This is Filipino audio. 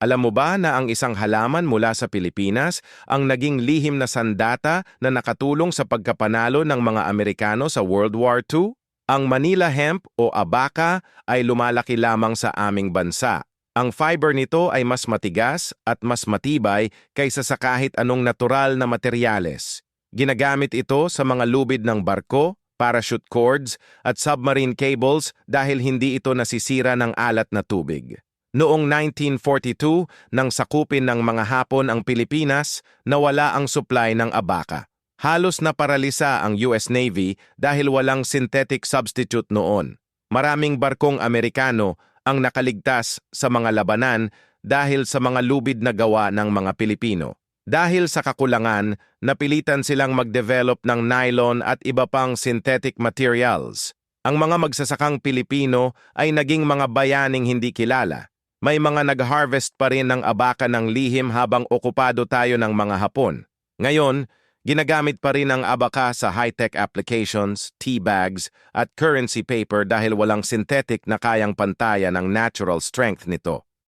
Alam mo ba na ang isang halaman mula sa Pilipinas ang naging lihim na sandata na nakatulong sa pagkapanalo ng mga Amerikano sa World War II? Ang Manila hemp o abaca ay lumalaki lamang sa aming bansa. Ang fiber nito ay mas matigas at mas matibay kaysa sa kahit anong natural na materyales. Ginagamit ito sa mga lubid ng barko, parachute cords at submarine cables dahil hindi ito nasisira ng alat na tubig. Noong 1942, nang sakupin ng mga Hapon ang Pilipinas, nawala ang supply ng abaca. Halos naparalisa ang US Navy dahil walang synthetic substitute noon. Maraming barkong Amerikano ang nakaligtas sa mga labanan dahil sa mga lubid na gawa ng mga Pilipino. Dahil sa kakulangan, napilitan silang mag-develop ng nylon at iba pang synthetic materials. Ang mga magsasakang Pilipino ay naging mga bayaning hindi kilala. May mga nag-harvest pa rin ng abaca ng lihim habang okupado tayo ng mga Hapon. Ngayon, ginagamit pa rin ang abaca sa high-tech applications, tea bags, at currency paper dahil walang synthetic na kayang pantayan ng natural strength nito.